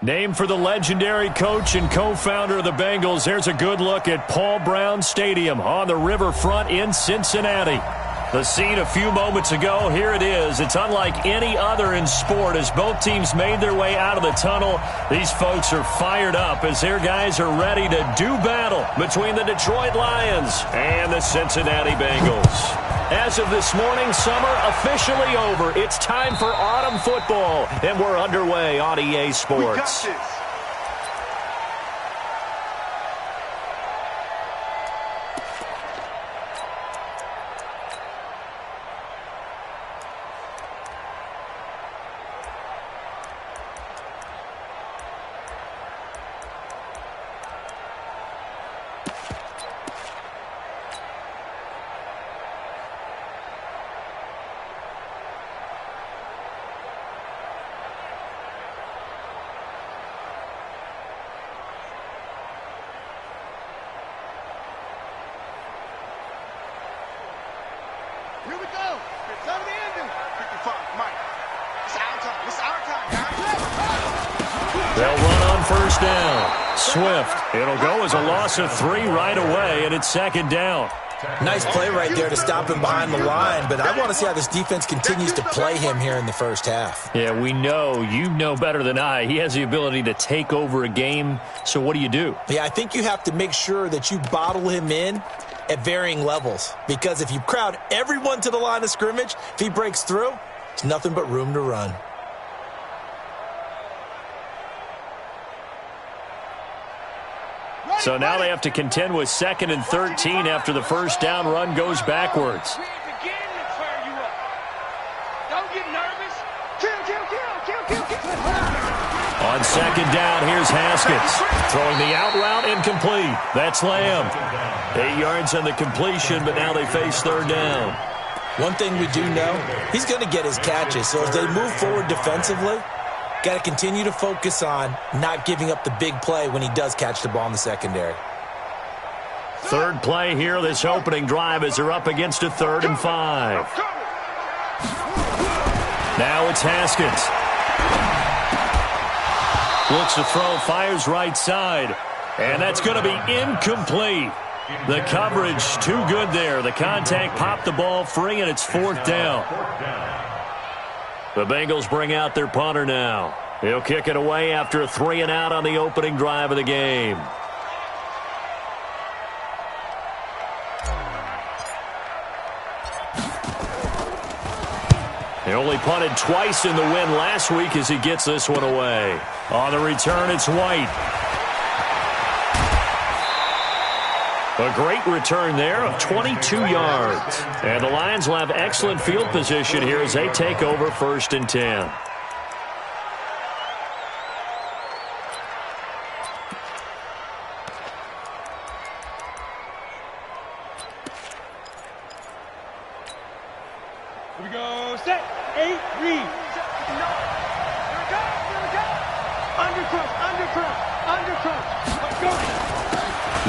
Named for the legendary coach and co-founder of the Bengals, there's a good look at Paul Brown Stadium on the riverfront in Cincinnati. The scene a few moments ago, here it is. It's unlike any other in sport as both teams made their way out of the tunnel. These folks are fired up as their guys are ready to do battle between the Detroit Lions and the Cincinnati Bengals. As of this morning, summer officially over. It's time for autumn football, and we're underway on EA Sports. Here we go. It's on the ending. 55, Mike. It's our time. It's our time. They'll run on first down. Swift. It'll go as a loss of 3 right away, and it's second down. Nice play right there to stop him behind the line, but I want to see how this defense continues to play him here in the first half. Yeah, we know. You know better than I. He has the ability to take over a game, so what do? Yeah, I think you have to make sure that you bottle him in at varying levels, because if you crowd everyone to the line of scrimmage, if he breaks through, it's nothing but room to run. So now they have to contend with 2nd and 13 after the first down run goes backwards. On second down, here's Haskins. Throwing the out route incomplete. That's Lamb. 8 yards on the completion, but now they face third down. One thing we do know, he's going to get his catches. So as they move forward defensively, got to continue to focus on not giving up the big play when he does catch the ball in the secondary. Third play here, this opening drive, as they're up against a 3rd and 5. Now it's Haskins. Looks to throw, fires right side. And that's going to be incomplete. The coverage too good there. The contact popped the ball free, and it's 4th down. The Bengals bring out their punter now. He'll kick it away after a 3 and out on the opening drive of the game. He only punted twice in the win last week as he gets this one away. On the return, it's White. A great return there of 22 yards. And the Lions will have excellent field position here as they take over 1st and 10. Here we go. Set. 8, read. No. Here we go. Here we go. Undercrunch. Undercrunch. Undercrunch. Let's go.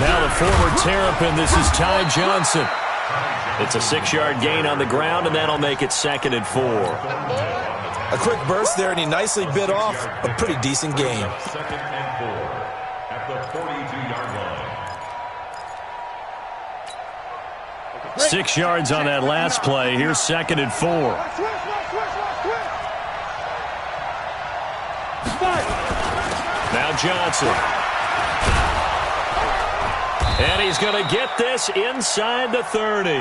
Now the former Terrapin, this is Ty Johnson. It's a 6-yard gain on the ground, and that'll make it 2nd and 4. A quick burst there, and he nicely bit off a pretty decent gain. 2nd and 4 at the 42-yard line. 6 yards on that last play. Here's 2nd and 4. Now Johnson. And he's going to get this inside the 30.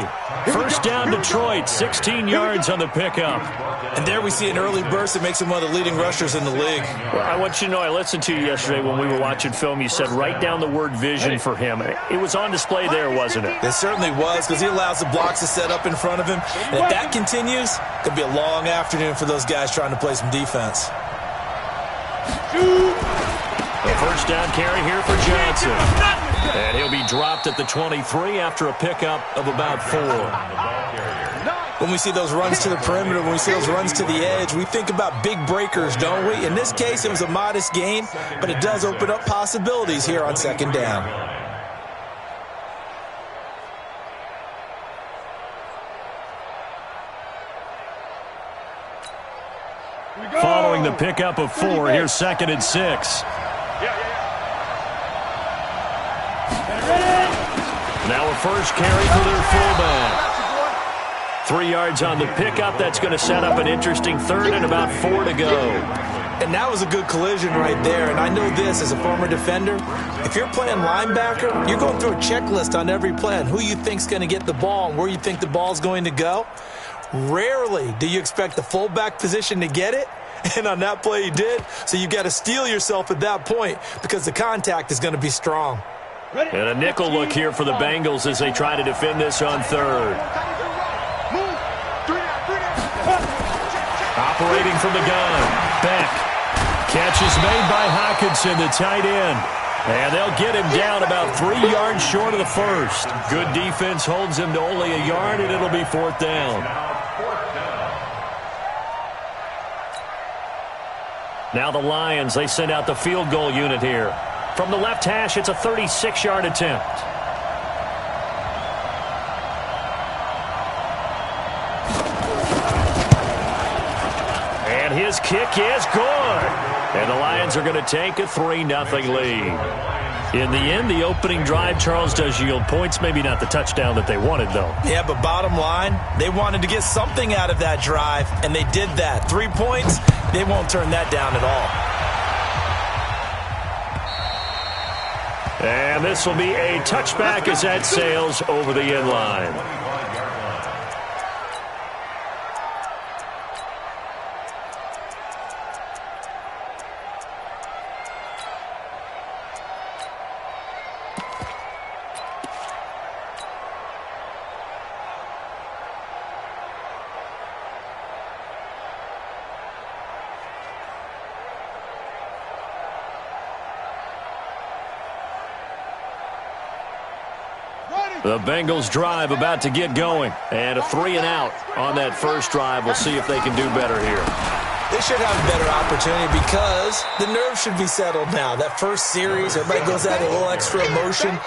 First down, Detroit, 16 yards on the pickup. And there we see an early burst that makes him one of the leading rushers in the league. Well, I want you to know, I listened to you yesterday when we were watching film. You said write down the word vision for him. It was on display there, wasn't it? It certainly was, because he allows the blocks to set up in front of him. And if that continues, it could be a long afternoon for those guys trying to play some defense. The first down carry here for Johnson. And he'll be dropped at the 23 after a pickup of about 4. When we see those runs to the perimeter, when we see those runs to the edge, we think about big breakers, don't we? In this case, it was a modest gain, but it does open up possibilities here on 2nd down. Following the pickup of 4, here's 2nd and 6. Now a first carry for their fullback. 3 yards on the pickup. That's going to set up an interesting 3rd and about 4 to go. And that was a good collision right there. And I know this as a former defender. If you're playing linebacker, you're going through a checklist on every play on who you think's going to get the ball and where you think the ball's going to go. Rarely do you expect the fullback position to get it. And on that play he did. So you've got to steel yourself at that point because the contact is going to be strong. And a nickel look here for the Bengals as they try to defend this on 3rd. Operating from the gun. Beck. Catch is made by Hockenson, the tight end. And they'll get him down about 3 yards short of the first. Good defense holds him to only a yard, and it'll be 4th down. Now the Lions, they send out the field goal unit here. From the left hash, it's a 36-yard attempt. And his kick is good. And the Lions are going to take a 3-0 lead. In the end, the opening drive, Charles, does yield points. Maybe not the touchdown that they wanted, though. Yeah, but bottom line, they wanted to get something out of that drive, and they did that. 3 points, they won't turn that down at all. And this will be a touchback as that sails over the end line. The Bengals drive about to get going. And a 3-and-out on that first drive. We'll see if they can do better here. They should have a better opportunity because the nerves should be settled now. That first series, everybody goes out a little extra emotion.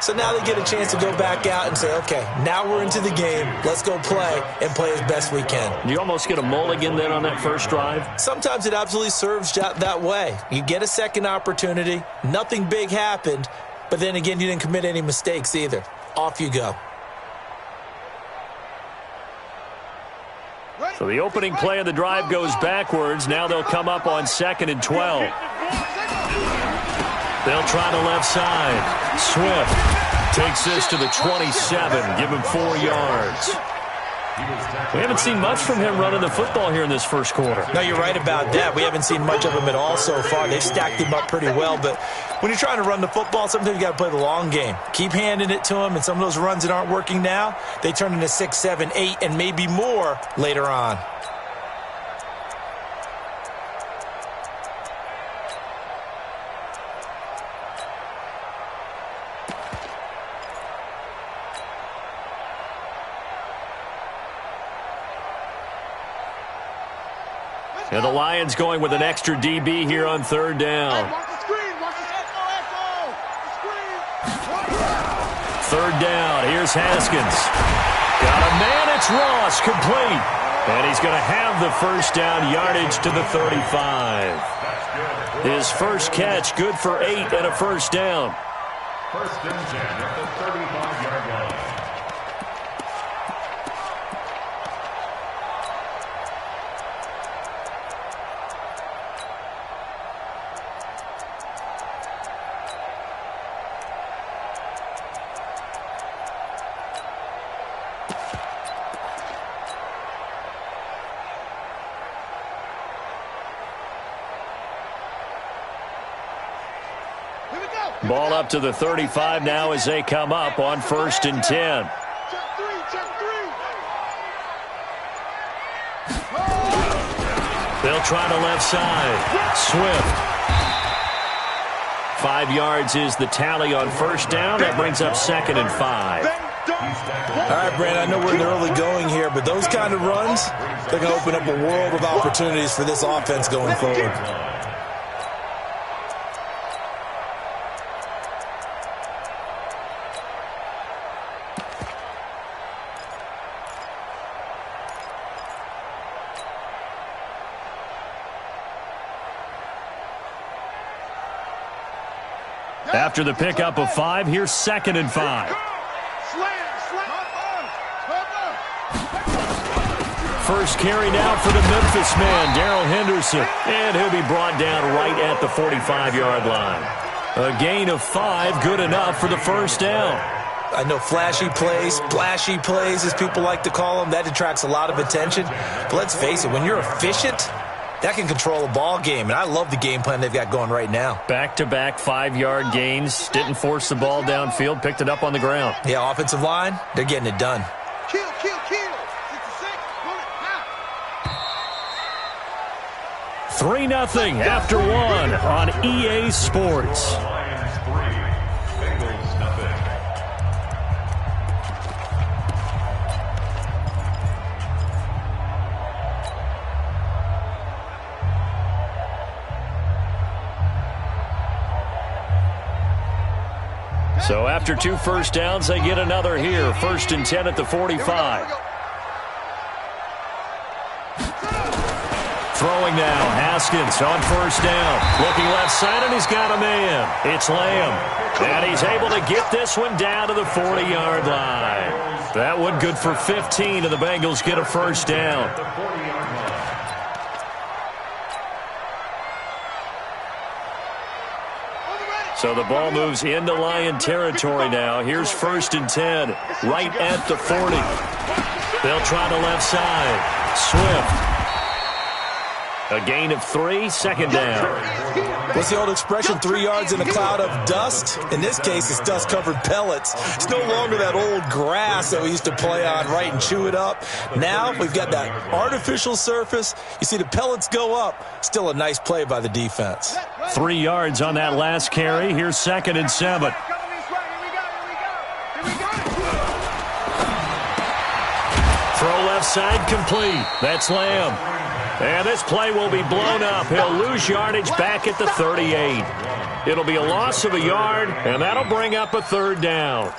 So now they get a chance to go back out and say, okay, now we're into the game. Let's go play and play as best we can. You almost get a mulligan then on that first drive? Sometimes it absolutely serves that way. You get a second opportunity. Nothing big happened. But then again, you didn't commit any mistakes either. Off you go. So the opening play of the drive goes backwards. Now they'll come up on 2nd and 12. They'll try the left side. Swift takes this to the 27. Give him 4 yards. We haven't seen much from him running the football here in this first quarter. No, you're right about that. We haven't seen much of him at all so far. They've stacked him up pretty well. But when you're trying to run the football, sometimes you got to play the long game. Keep handing it to him, and some of those runs that aren't working now, they turn into 6, 7, 8, and maybe more later on. And the Lions going with an extra DB here on 3rd down. Watch the screen. Watch the echo. The screen. 3rd down. Here's Haskins. Got a man. It's Ross. Complete. And he's going to have the first down yardage to the 35. His first catch good for 8 and a first down. First and 10 at the 35-yard line. Ball up to the 35 now as they come up on 1st and 10. Check three. They'll try the left side. Swift. 5 yards is the tally on 1st down. That brings up 2nd and 5. All right, Brand, I know we're in the early going here, but those kind of runs, they're going to open up a world of opportunities for this offense going forward. After the pickup of 5, here's 2nd and 5. First carry now for the Memphis man, Darrell Henderson. And he'll be brought down right at the 45-yard line. A gain of 5, good enough for the first down. I know flashy plays, splashy plays, as people like to call them, that attracts a lot of attention. But let's face it, when you're efficient, that can control a ball game. And I love the game plan they've got going right now. Back-to-back 5-yard gains. Didn't force the ball downfield. Picked it up on the ground. Yeah, offensive line, they're getting it done. Kill, kill, kill. 3-0 after 1 on EA Sports. Lions 3, Bengals nothing. So after 2 first downs, they get another here. 1st and 10 at the 45. Throwing now, Haskins on 1st down. Looking left side, and he's got a man. It's Lamb. And he's able to get this one down to the 40-yard line. That one good for 15, and the Bengals get a 1st down. So the ball moves into Lion territory now. Here's 1st and 10, right at the 40. They'll try the left side. Swift. A gain of 3, 2nd down. What's the old expression, 3 yards in a cloud of dust? In this case, it's dust-covered pellets. It's no longer that old grass that we used to play on, right, and chew it up. Now we've got that artificial surface. You see the pellets go up. Still a nice play by the defense. 3 yards on that last carry. Here's 2nd and 7. Throw left side complete. That's Lamb. And this play will be blown up. He'll lose yardage back at the 38. It'll be a loss of a yard, and that'll bring up a 3rd down.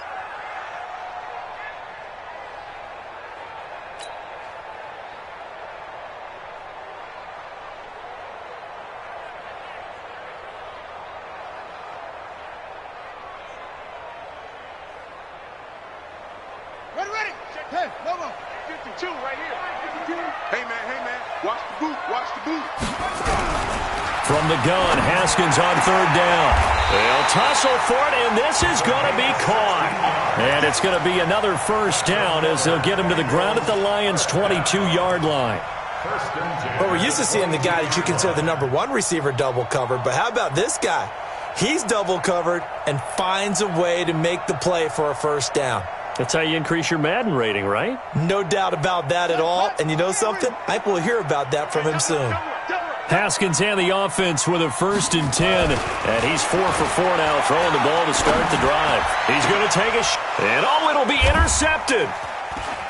Ready. Hey, no more. 52 right here. 52. Hey, man. Watch the boot. From the gun, Haskins on 3rd down. They'll tussle for it, and this is going to be caught. And it's going to be another 1st down as they'll get him to the ground at the Lions' 22-yard line. Well, we're used to seeing the guy that you consider the #1 receiver double covered, but how about this guy? He's double covered and finds a way to make the play for a 1st down. That's how you increase your Madden rating, right? No doubt about that at all. And you know something? I think we'll hear about that from him soon. Haskins and the offense with a 1st and 10. And he's 4 for 4 now, throwing the ball to start the drive. He's going to take a and it'll be intercepted.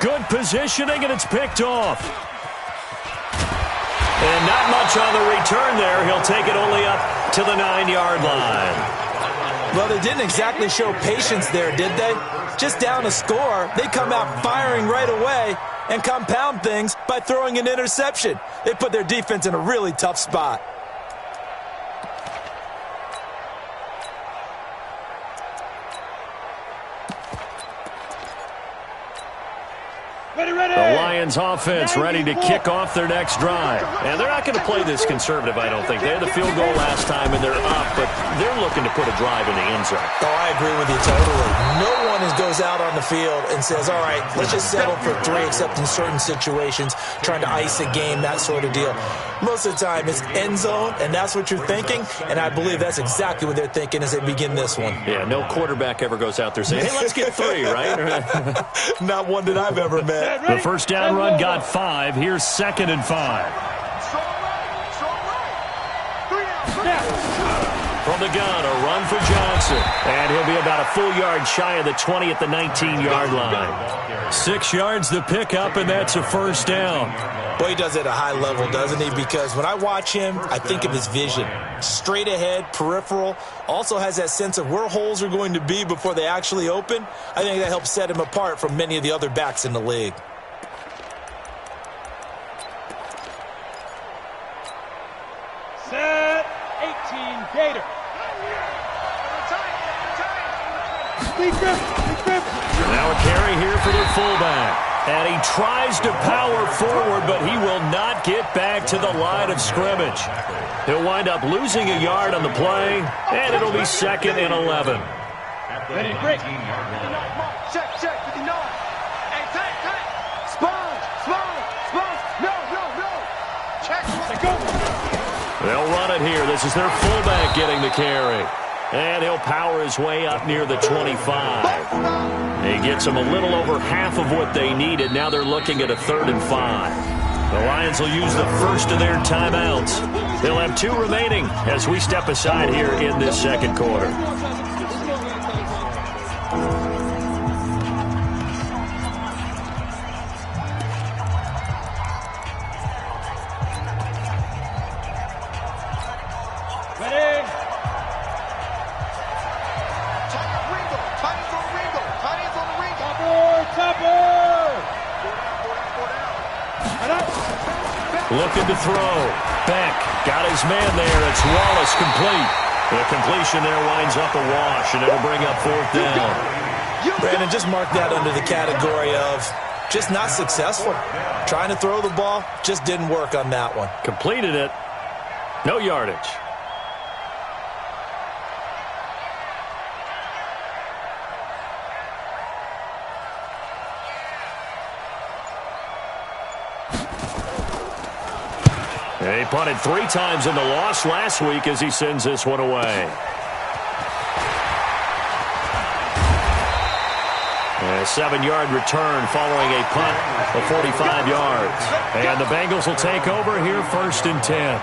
Good positioning, and it's picked off. And not much on the return there. He'll take it only up to the 9-yard line. Well, they didn't exactly show patience there, did they? Just down a score, they come out firing right away and compound things by throwing an interception. They put their defense in a really tough spot. The Lions offense ready to kick off their next drive. And they're not going to play this conservative, I don't think. They had the field goal last time, and they're up, but they're looking to put a drive in the end zone. Oh, I agree with you totally. No one goes out on the field and says, all right, let's just settle for 3, except in certain situations, trying to ice a game, that sort of deal. Most of the time, it's end zone, and that's what you're thinking, and I believe that's exactly what they're thinking as they begin this one. Yeah, no quarterback ever goes out there saying, hey, let's get 3, right? Not one that I've ever met. The 1st down run got 5. Here's 2nd and 5. From the gun, a run for Johnson. And he'll be about a full yard shy of the 20 at the 19-yard line. 6 yards the pickup, and that's a 1st down. Boy, he does it at a high level, doesn't he? Because when I watch him, I think of his vision. Straight ahead, peripheral. Also has that sense of where holes are going to be before they actually open. I think that helps set him apart from many of the other backs in the league. Set 18 Gator. Now a carry here for their fullback. And he tries to power forward, but he will not get back to the line of scrimmage. He'll wind up losing a yard on the play, and it'll be 2nd and 11. Ready, break. Check, 59. Hey, tight. Sponge. No. Check. Go. They'll run it here. This is their fullback getting the carry. And he'll power his way up near the 25. He gets them a little over half of what they needed. Now they're looking at a 3rd and 5. The Lions will use the first of their timeouts. They'll have 2 remaining as we step aside here in this second quarter. Looking to throw. Beck got his man there. It's Wallace complete. The completion there winds up a wash, and it'll bring up 4th down. Brandon, just mark that under the category of just not successful. Trying to throw the ball, just didn't work on that one. Completed it. No yardage. He punted 3 times in the loss last week as he sends this one away. A 7-yard return following a punt of 45 yards. And the Bengals will take over here 1st and 10.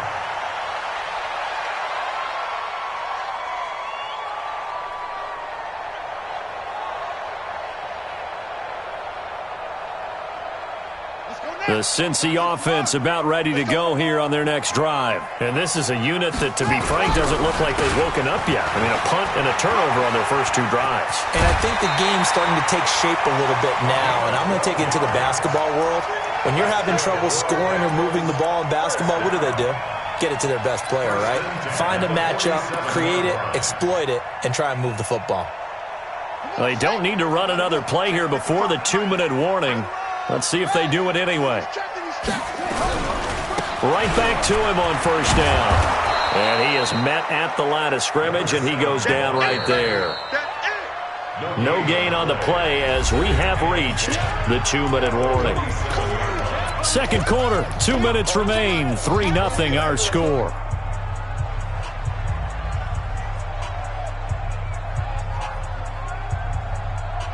The Cincy offense about ready to go here on their next drive. And this is a unit that, to be frank, doesn't look like they've woken up yet. I mean, a punt and a turnover on their first 2 drives. And I think the game's starting to take shape a little bit now. And I'm going to take it into the basketball world. When you're having trouble scoring or moving the ball in basketball, what do? Get it to their best player, right? Find a matchup, create it, exploit it, and try and move the football. Well, they don't need to run another play here before the 2-minute warning. Let's see if they do it anyway. Right back to him on 1st down. And he is met at the line of scrimmage, and he goes down right there. No gain on the play as we have reached the 2-minute warning. Second quarter, 2 minutes remain. 3-0 our score.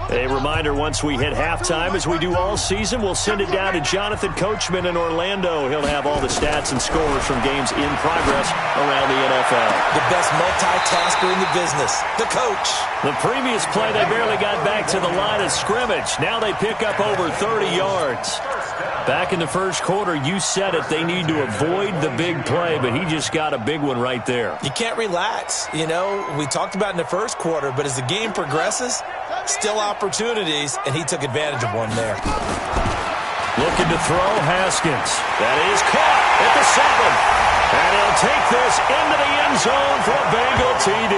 A reminder, once we hit halftime, as we do all season, we'll send it down to Jonathan Coachman in Orlando. He'll have all the stats and scores from games in progress around the NFL. The best multitasker in the business, the coach. The previous play, they barely got back to the line of scrimmage. Now they pick up over 30 yards. Back in the first quarter, you said it, they need to avoid the big play, but he just got a big one right there. You can't relax. You know, we talked about in the first quarter, but as the game progresses, still opportunities, and he took advantage of one there. Looking to throw, Haskins. That is caught at the 7. And he'll take this into the end zone for a Bengal TD.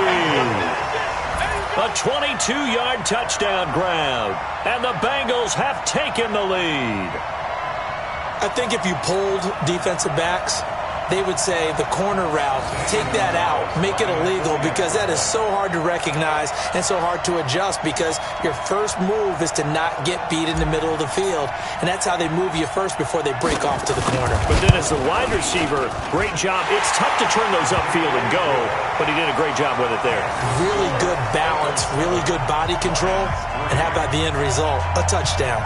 A 22-yard touchdown grab, and the Bengals have taken the lead. I think if you polled defensive backs, they would say the corner route, take that out, make it illegal, because that is so hard to recognize and so hard to adjust, because your first move is to not get beat in the middle of the field, and that's how they move you first before they break off to the corner. But then as the wide receiver, great job. It's tough to turn those upfield and go, but he did a great job with it there. Really good balance, really good body control, and how about the end result? A touchdown.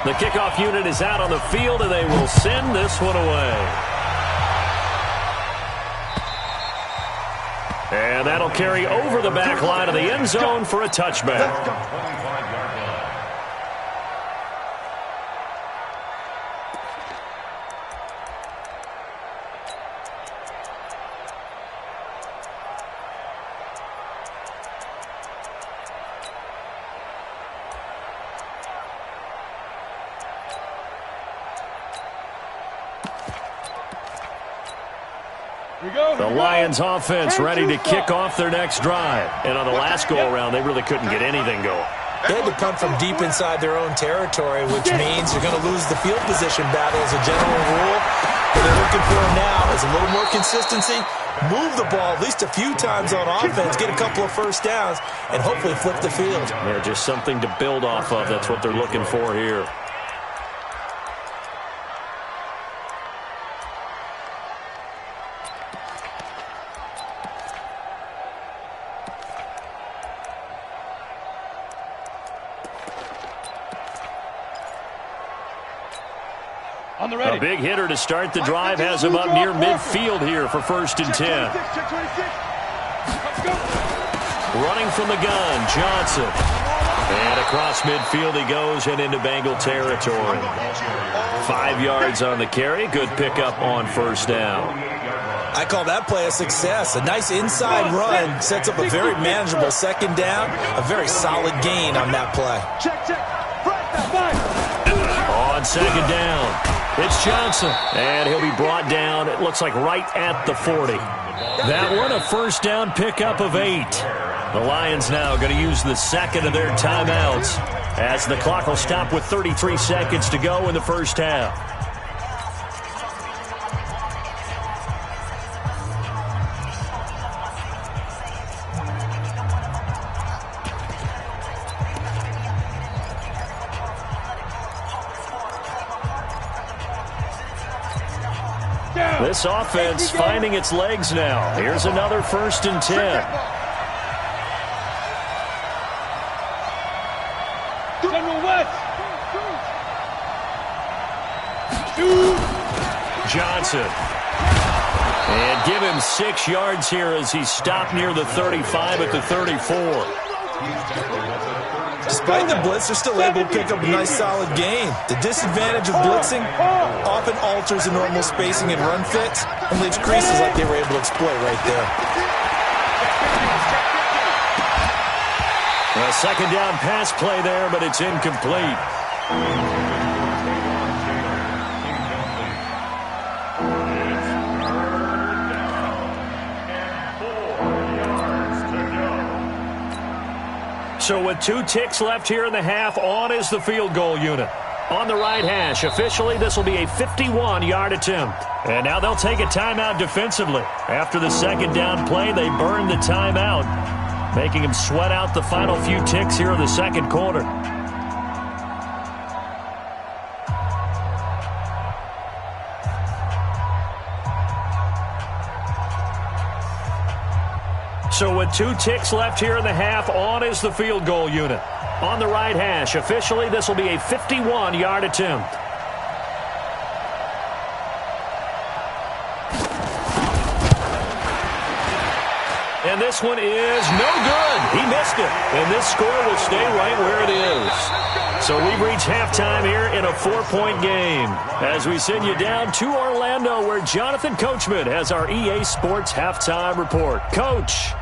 The kickoff unit is out on the field, and they will send this one away. And that'll carry over the back line of the end zone for a touchback. The Lions offense ready to kick off their next drive. And on the last go-around, they really couldn't get anything going. They had to punt from deep inside their own territory, which means you're going to lose the field position battle as a general rule. What they're looking for now is a little more consistency, move the ball at least a few times on offense, get a couple of first downs, and hopefully flip the field. Yeah, just something to build off of. That's what they're looking for here. A big hitter to start the drive has him up near midfield here for 1st and 10. Running from the gun, Johnson. And across midfield he goes and into Bengal territory. 5 yards on the carry. Good pickup on 1st down. I call that play a success. A nice inside run sets up a very manageable 2nd down. A very solid gain on that play. On 2nd down, it's Johnson, and he'll be brought down, it looks like right at the 40. That one, a 1st down pickup of 8. The Lions now going to use the 2nd of their timeouts as the clock will stop with 33 seconds to go in the 1st half. This offense finding its legs now. Here's another 1st and 10. Johnson. And give him 6 yards here as he stopped near the 35 at the 34. Despite the blitz, they're still able to pick up a nice solid gain. The disadvantage of blitzing often alters the normal spacing and run fits and leaves creases like they were able to exploit right there. A 2nd down pass play there, but it's incomplete. So with 2 ticks left here in the half, on is the field goal unit. On the right hash, officially this will be a 51-yard attempt. And now they'll take a timeout defensively. After the 2nd down play, they burn the timeout, making them sweat out the final few ticks here in the 2nd quarter. So with 2 ticks left here in the half, on is the field goal unit. On the right hash, officially this will be a 51-yard attempt. And this one is no good. He missed it. And this score will stay right where it is. So we've reached halftime here in a 4-point game as we send you down to Orlando where Jonathan Coachman has our EA Sports halftime report. Coach.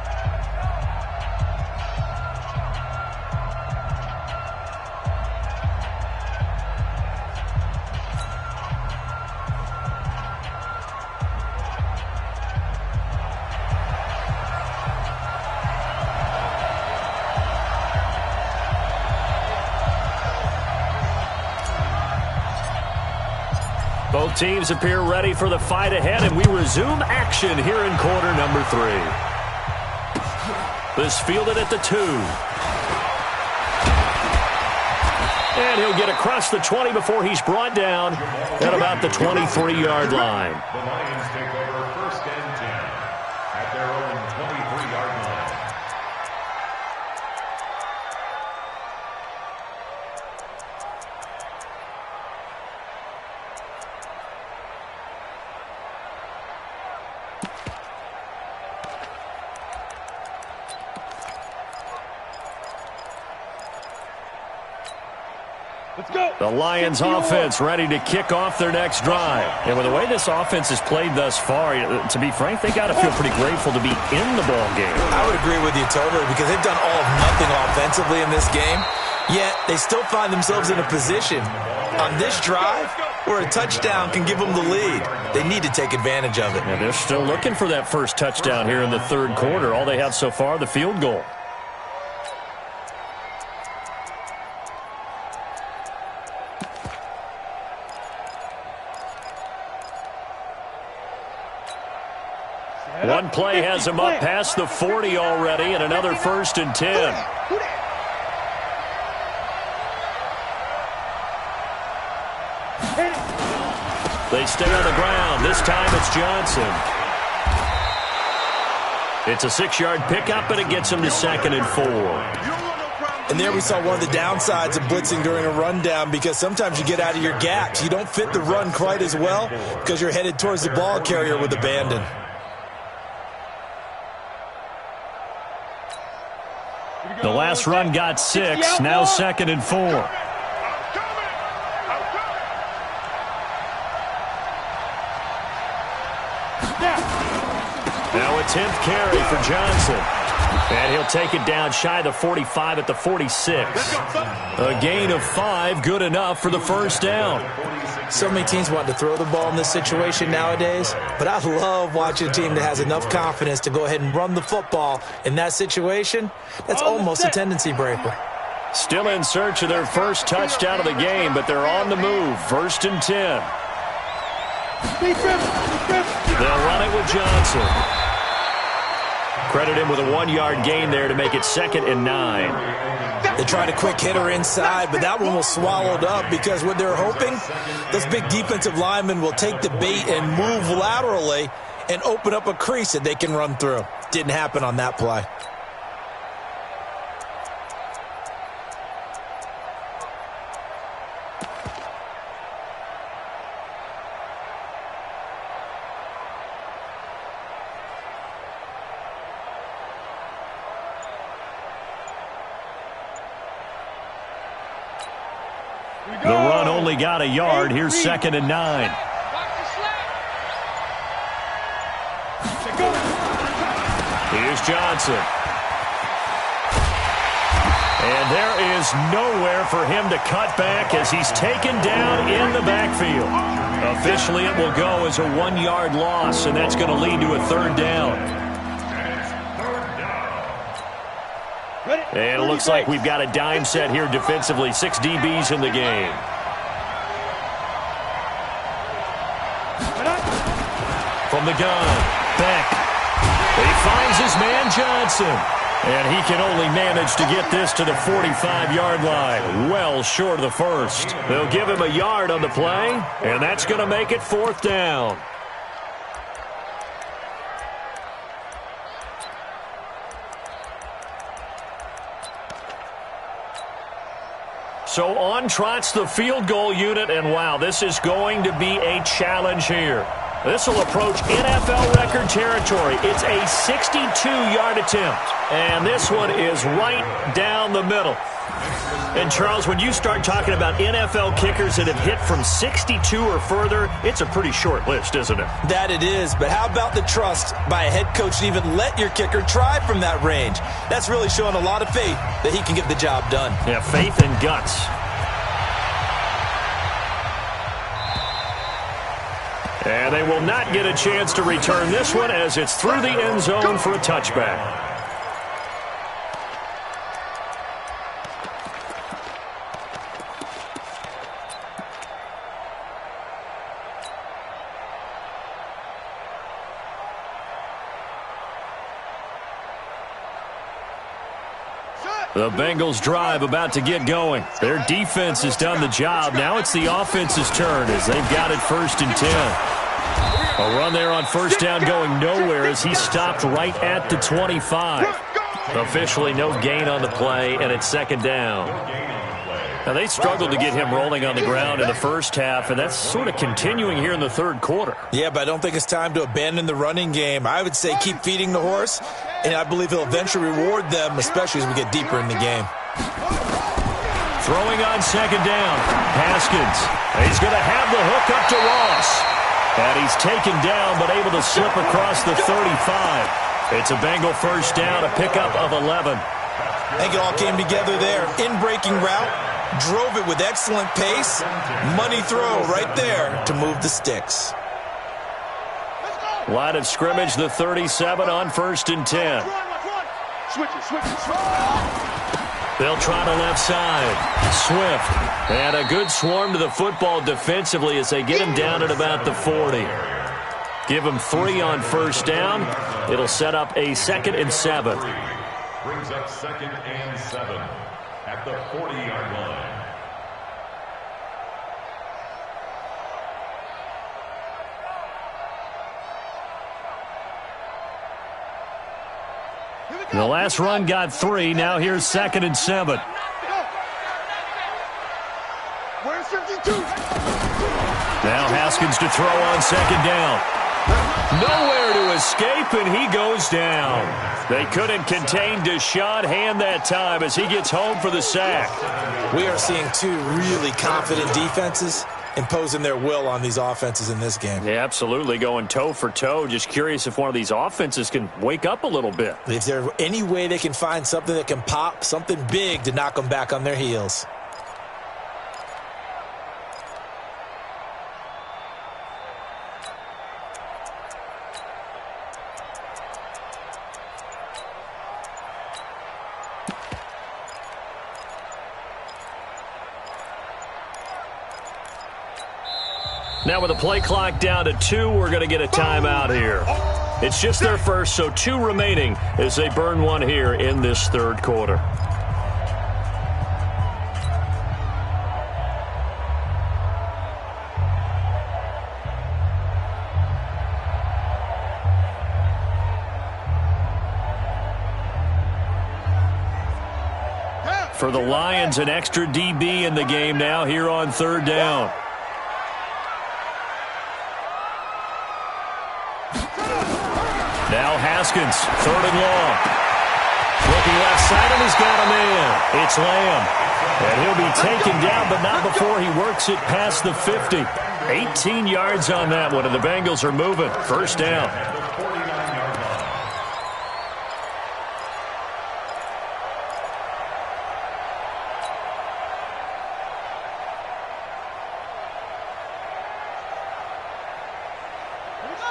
Both teams appear ready for the fight ahead, and we resume action here in quarter number 3. This fielded at the 2. And he'll get across the 20 before he's brought down at about the 23-yard line. The Lions take over 1st and 10 at their own 23-yard line. The Lions offense ready to kick off their next drive. And with the way this offense has played thus far, to be frank, they got to feel pretty grateful to be in the ball game. I would agree with you totally because they've done all of nothing offensively in this game, yet they still find themselves in a position on this drive where a touchdown can give them the lead. They need to take advantage of it. And they're still looking for that first touchdown here in the third quarter. All they have so far, the field goal. One play has him up past the 40 already, and another 1st and 10. They stay on the ground. This time it's Johnson. It's a 6-yard pickup, and it gets him to 2nd and 4. And there we saw one of the downsides of blitzing during a rundown, because sometimes you get out of your gaps. You don't fit the run quite as well because you're headed towards the ball carrier with abandon. The last run got 6, now 2nd and 4. Now a 10th carry for Johnson. And he'll take it down shy of the 45 at the 46. A gain of 5, good enough for the first down. So many teams want to throw the ball in this situation nowadays, but I love watching a team that has enough confidence to go ahead and run the football in that situation. That's almost a tendency breaker. Still in search of their first touchdown of the game, but they're on the move. 1st and 10. They'll run it with Johnson. Credit him with a 1-yard gain there to make it 2nd and 9. They tried a quick hitter inside, but that one was swallowed up because what they're hoping, those big defensive linemen will take the bait and move laterally and open up a crease that they can run through. Didn't happen on that play. The run only got a yard. Here's 2nd and 9. Here's Johnson. And there is nowhere for him to cut back as he's taken down in the backfield. Officially, it will go as a 1-yard loss, and that's going to lead to a 3rd down. And it looks like we've got a dime set here defensively. 6 DBs in the game. From the gun, Beck. He finds his man Johnson. And he can only manage to get this to the 45-yard line. Well short of the first. They'll give him a yard on the play, and that's going to make it 4th down. So on trots the field goal unit, and wow, this is going to be a challenge here. This will approach NFL record territory. It's a 62-yard attempt, and this one is right down the middle. And, Charles, when you start talking about NFL kickers that have hit from 62 or further, it's a pretty short list, isn't it? That it is, but how about the trust by a head coach to even let your kicker try from that range? That's really showing a lot of faith that he can get the job done. Yeah, faith and guts. And they will not get a chance to return this one as it's through the end zone for a touchback. The Bengals drive about to get going. Their defense has done the job. Now it's the offense's turn as they've got it 1st and 10. A run there on 1st down going nowhere as he stopped right at the 25. Officially no gain on the play, and it's 2nd down. Now they struggled to get him rolling on the ground in the first half, and that's sort of continuing here in the 3rd quarter. Yeah, but I don't think it's time to abandon the running game. I would say keep feeding the horse, and I believe he'll eventually reward them, especially as we get deeper in the game. Throwing on 2nd down, Haskins. He's going to have the hook up to Ross. And he's taken down, but able to slip across the 35. It's a Bengal 1st down, a pickup of 11. I think it all came together there. In-breaking route, Drove it with excellent pace. Money throw right there to move the sticks. Line of scrimmage, the 37 on 1st and 10. They'll try to left side. Swift. And a good swarm to the football defensively as they get him down at about the 40. Give him 3 on 1st down. It'll set up a 2nd and 7. Brings up 2nd and 7 at the 40-yard line. The last run got 3. Now here's 2nd and 7. Where's 52? Now Haskins to throw on 2nd down. Nowhere to escape, and he goes down. They couldn't contain Deshaun Hand that time as he gets home for the sack. We are seeing 2 really confident defenses imposing their will on these offenses in this game. Yeah, absolutely, going toe for toe. Just curious if one of these offenses can wake up a little bit. Is there any way they can find something that can pop, something big to knock them back on their heels? Now with the play clock down to 2, we're going to get a timeout here. It's just their first, so 2 remaining as they burn one here in this 3rd quarter. For the Lions, an extra DB in the game now here on 3rd down. Now Haskins, 3rd and long. Looking left side, and he's got a man. It's Lamb. And he'll be taken down, but not before he works it past the 50. 18 yards on that one, and the Bengals are moving. 1st down.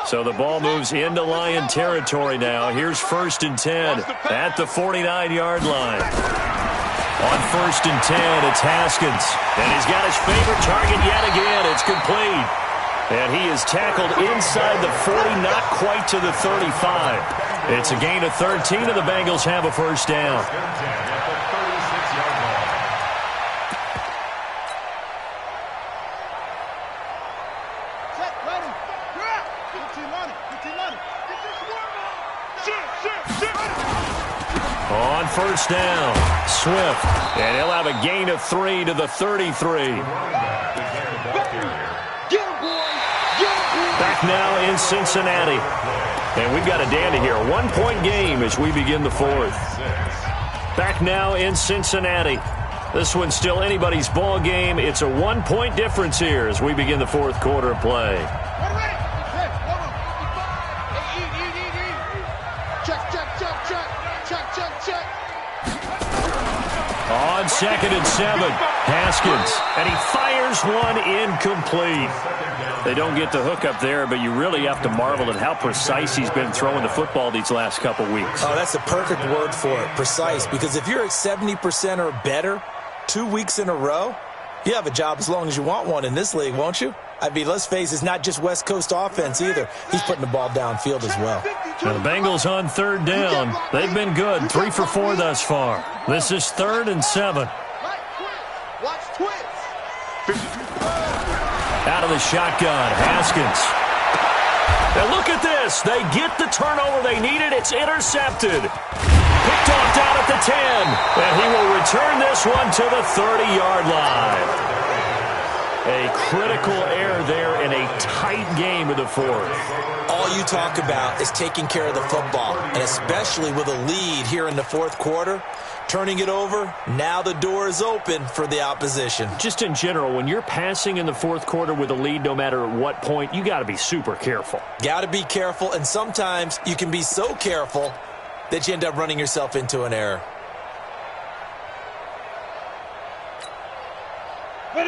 So the ball moves into Lion territory now. Here's 1st and 10 at the 49-yard line. On 1st and 10, it's Haskins. And he's got his favorite target yet again. It's complete. And he is tackled inside the 40, not quite to the 35. It's a gain of 13, and the Bengals have a 1st down. On 1st down, Swift, and he'll have a gain of 3 to the 33. Back now in Cincinnati. And we've got a dandy here. A 1-point game as we begin the 4th. Back now in Cincinnati. This one's still anybody's ball game. It's a 1-point difference here as we begin the 4th quarter of play. On 2nd and 7, Haskins, and he fires one incomplete. They don't get the hook up there, but you really have to marvel at how precise he's been throwing the football these last couple weeks. Oh, that's the perfect word for it, precise, because if you're at 70% or better 2 weeks in a row, you have a job as long as you want one in this league, won't you? I mean, let's face it, it's not just West Coast offense either. He's putting the ball downfield as well. Now the Bengals on 3rd down. They've been good, 3 for 4 thus far. This is 3rd and 7. Out of the shotgun, Haskins. Now look at this. They get the turnover they needed. It's intercepted. Picked off down at the 10. And he will return this one to the 30-yard line. A critical error there in a tight game of the 4th. All you talk about is taking care of the football, and especially with a lead here in the 4th quarter, turning it over, now the door is open for the opposition. Just in general, when you're passing in the 4th quarter with a lead, no matter at what point, you got to be super careful. Got to be careful, and sometimes you can be so careful that you end up running yourself into an error. The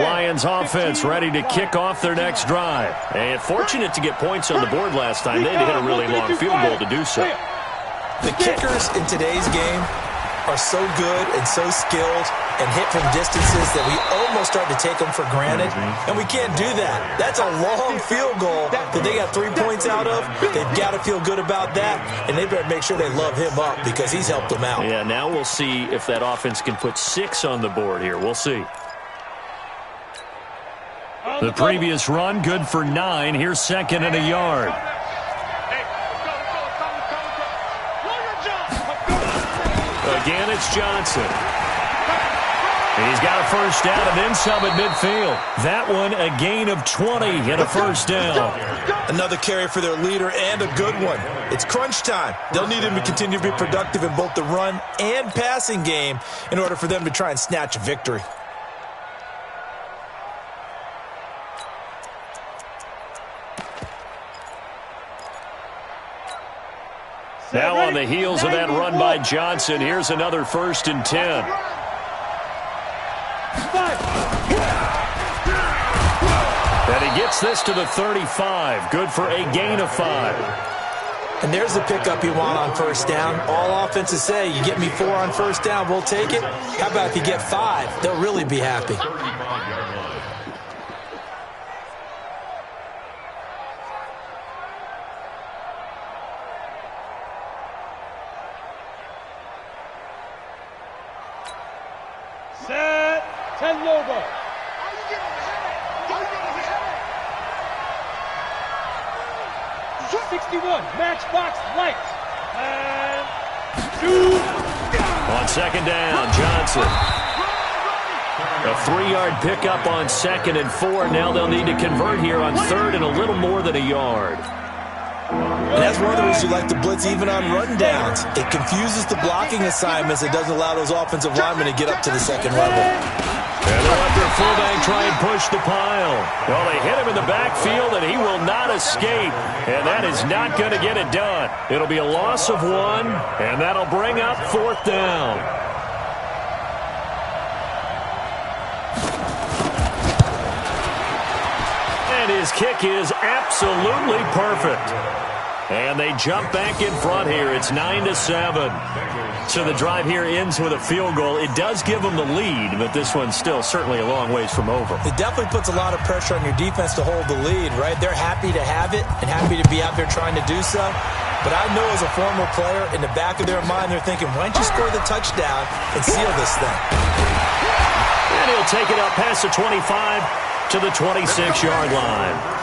Lions offense ready to kick off their next drive. And fortunate to get points on the board last time. They had to hit a really long field goal to do so. The kickers in today's game are so good and so skilled and hit from distances that we almost start to take them for granted. And we can't do that. That's a long field goal that they got 3 points out of. They've got to feel good about that, and they better make sure they love him up because he's helped them out. Yeah, now we'll see if that offense can put 6 on the board here. We'll see. The previous run, good for 9. Here's second and a yard. Again, it's Johnson. He's got a first down and then some at midfield. That one, a gain of 20 and a first down. Another carry for their leader and a good one. It's crunch time. They'll need him to continue to be productive in both the run and passing game in order for them to try and snatch a victory. Now on the heels of that run by Johnson, here's another 1st and 10. And he gets this to the 35. Good for a gain of 5. And there's the pickup you want on first down. All offenses say, you get me 4 on first down, we'll take it. How about if you get 5? They'll really be happy. Set. 10 Lobo. 61, matchbox lights. And shoot. On second down, Johnson. A 3-yard pickup on 2nd and 4. Now they'll need to convert here on 3rd and a little more than a yard. And that's one of the reasons you like to blitz even on run downs. It confuses the blocking assignments. It doesn't allow those offensive linemen to get up to the second level. And they'll let their fullback try and push the pile. Well, they hit him in the backfield, and he will not escape. And that is not going to get it done. It'll be a loss of 1, and that'll bring up 4th down. And his kick is absolutely perfect. And they jump back in front here. It's 9-7. So the drive here ends with a field goal. It does give them the lead, but this one's still certainly a long ways from over. It definitely puts a lot of pressure on your defense to hold the lead, right? They're happy to have it and happy to be out there trying to do so. But I know as a former player, in the back of their mind, they're thinking, why don't you score the touchdown and seal this thing? And he'll take it up past the 25 to the 26-yard line.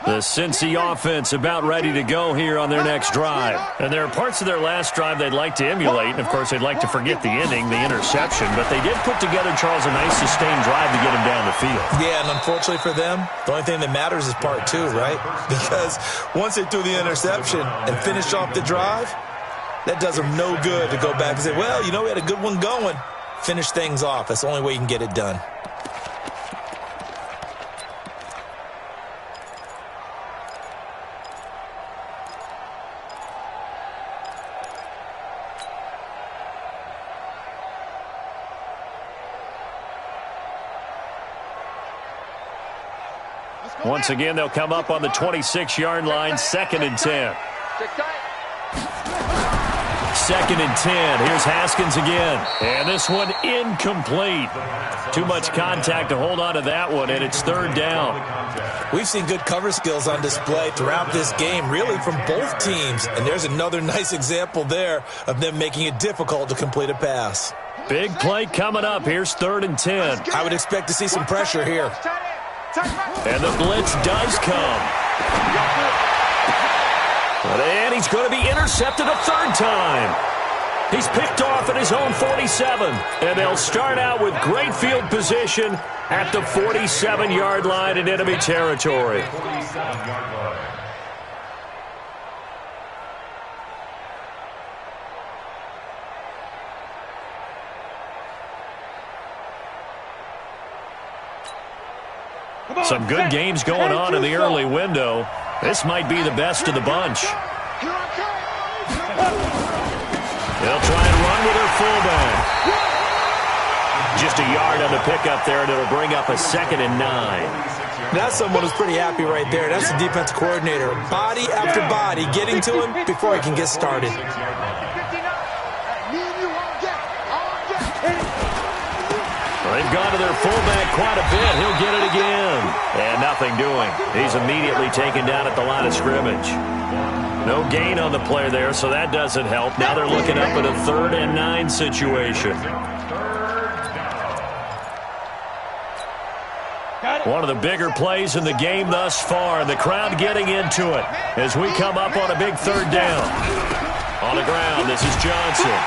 The Cincy offense about ready to go here on their next drive. And there are parts of their last drive they'd like to emulate. And, of course, they'd like to forget the ending, the interception. But they did put together, Charles, a nice sustained drive to get him down the field. Yeah, and unfortunately for them, the only thing that matters is part 2, right? Because once they threw the interception and finished off the drive, that does them no good to go back and say, well, you know, we had a good one going. Finish things off. That's the only way you can get it done. Once again, they'll come up on the 26-yard line, 2nd and 10. 2nd and 10. Here's Haskins again. And this one incomplete. Too much contact to hold on to that one, and it's 3rd down. We've seen good cover skills on display throughout this game, really from both teams. And there's another nice example there of them making it difficult to complete a pass. Big play coming up. Here's 3rd and 10. I would expect to see some pressure here. And the blitz does come. And he's going to be intercepted a 3rd time. He's picked off at his own 47. And they'll start out with great field position at the 47-yard line in enemy territory. 47-yard line. Some good games going on in the early window. This might be the best of the bunch. They'll try and run with their fullback. Just a yard on the pickup there, and it'll bring up a 2nd and 9. That's someone who's pretty happy right there. That's the defense coordinator. Body after body getting to him before he can get started. They've gone to their fullback quite a bit. He'll get it again. And nothing doing. He's immediately taken down at the line of scrimmage. No gain on the play there, so that doesn't help. Now they're looking up at a 3rd and 9 situation. One of the bigger plays in the game thus far, and the crowd getting into it as we come up on a big 3rd down. On the ground, this is Johnson.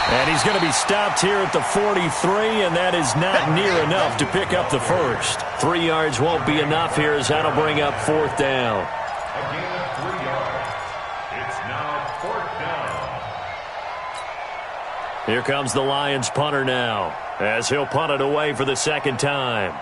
And he's going to be stopped here at the 43, and that is not near enough to pick up the first. 3 yards won't be enough here as that'll bring up 4th down. A gain of 3 yards. It's now 4th down. Here comes the Lions punter now as he'll punt it away for the 2nd time.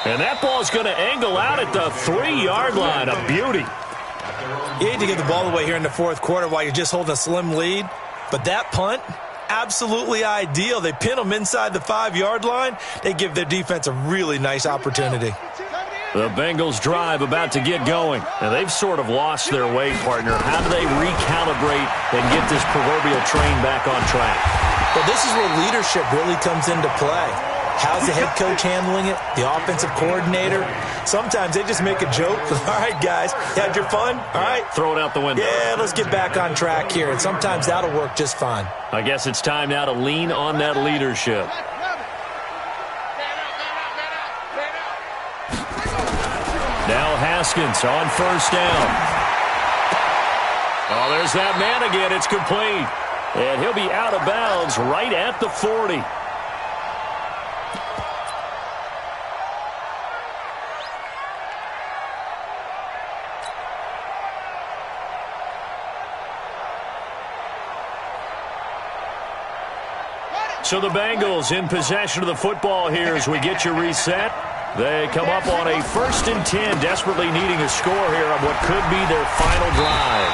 And that ball's going to angle out at the 3-yard line. A beauty. You hate to give the ball away here in the 4th quarter while you're just holding a slim lead. But that punt, absolutely ideal. They pin them inside the 5-yard line. They give their defense a really nice opportunity. The Bengals drive about to get going. And they've sort of lost their way, partner. How do they recalibrate and get this proverbial train back on track? Well, this is where leadership really comes into play. How's the head coach handling it? The offensive coordinator? Sometimes they just make a joke. All right, guys, you had your fun? All right. Throw it out the window. Yeah, let's get back on track here. And sometimes that'll work just fine. I guess it's time now to lean on that leadership. Now Haskins on 1st down. Oh, there's that man again. It's complete. And he'll be out of bounds right at the 40. So the Bengals in possession of the football here as we get you reset. They come up on a 1st and 10, desperately needing a score here on what could be their final drive.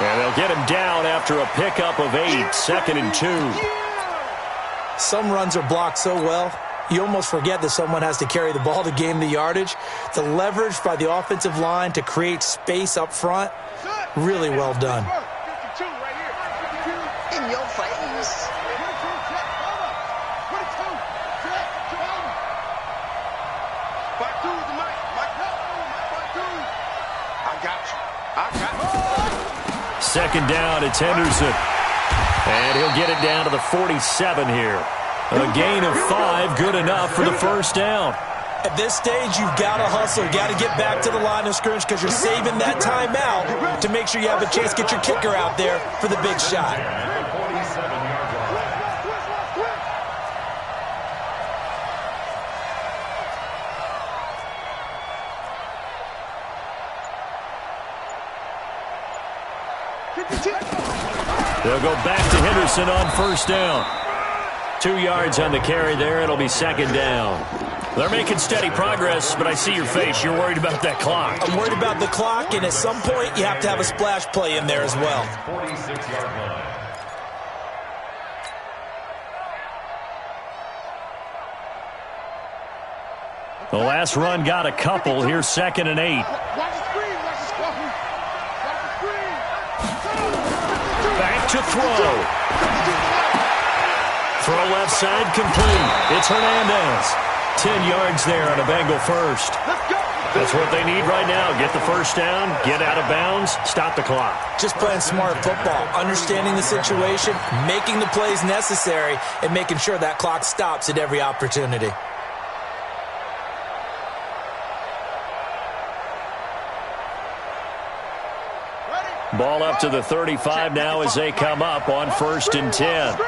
And they'll get him down after a pickup of 8, 2nd and 2. Some runs are blocked so well, you almost forget that someone has to carry the ball to gain the yardage. The leverage by the offensive line to create space up front, really well done. In your face. Second down, it's Henderson. And he'll get it down to the 47 here. A gain of 5, good enough for the 1st down. At this stage, you've got to hustle. You've got to get back to the line of scrimmage because you're saving that timeout to make sure you have a chance to get your kicker out there for the big shot. They'll go back to Henderson on 1st down. 2 yards on the carry there. It'll be 2nd down. They're making steady progress, but I see your face. You're worried about that clock. I'm worried about the clock, and at some point, you have to have a splash play in there as well. 46-yard line. The last run got a couple. Here's 2nd and 8. Back to throw. Throw left side complete. It's Hernandez. 10 yards there on a Bengal first. That's what they need right now. Get the first down, get out of bounds, stop the clock. Just playing smart football, understanding the situation, making the plays necessary, and making sure that clock stops at every opportunity. Ball up to the 35 now as they come up on 1st and 10.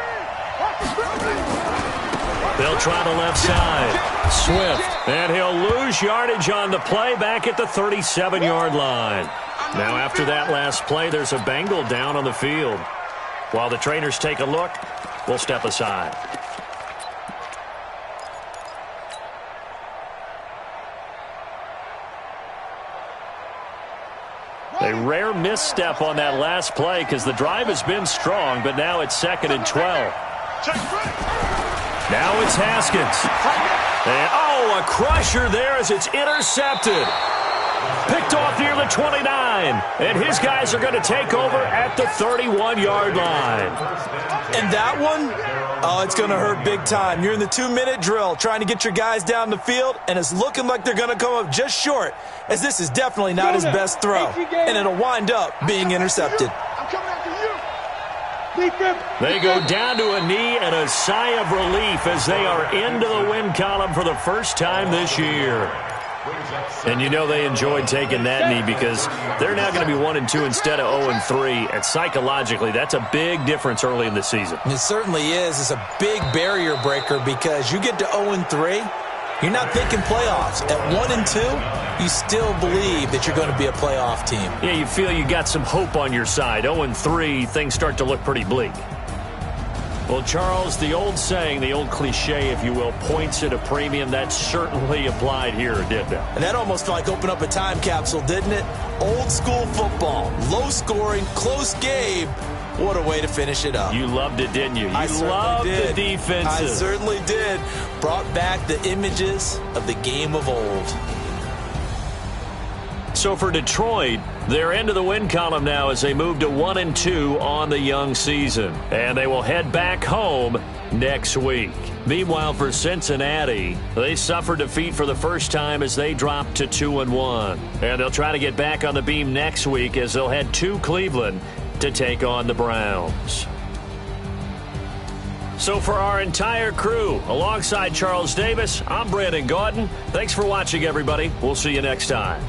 They'll try the left side. Swift, and he'll lose yardage on the play back at the 37-yard line. Now after that last play, there's a Bengal down on the field. While the trainers take a look, we'll step aside. A rare misstep on that last play because the drive has been strong, but now it's 2nd and 12. Now it's Haskins. And, a crusher there as it's intercepted. Picked off near the 29. And his guys are going to take over at the 31-yard line. And that one, it's going to hurt big time. You're in the 2-minute drill trying to get your guys down the field, and it's looking like they're going to come up just short, as this is definitely not his best throw. And it'll wind up being intercepted. They go down to a knee and a sigh of relief as they are into the win column for the first time this year. And you know they enjoyed taking that knee because they're now going to be 1-2 instead of 0-3. And psychologically, that's a big difference early in the season. It certainly is. It's a big barrier breaker because you get to 0-3, you're not thinking playoffs. At 1-2, you still believe that you're going to be a playoff team. Yeah, you feel you got some hope on your side. 0-3, things start to look pretty bleak. Well, Charles, the old saying, the old cliche, if you will, points at a premium, that certainly applied here, didn't it? And that almost felt like opened up a time capsule, didn't it? Old school football, low scoring, close game. What a way to finish it up. You loved it, didn't you? I loved did. The defenses. I certainly did. Brought back the images of the game of old. So for Detroit, they're into the win column now as they move to 1-2 on the young season. And they will head back home next week. Meanwhile, for Cincinnati, they suffered defeat for the first time as they dropped to 2-1. And they'll try to get back on the beam next week as they'll head to Cleveland to take on the Browns. So for our entire crew, alongside Charles Davis, I'm Brandon Gaudin. Thanks for watching, everybody. We'll see you next time.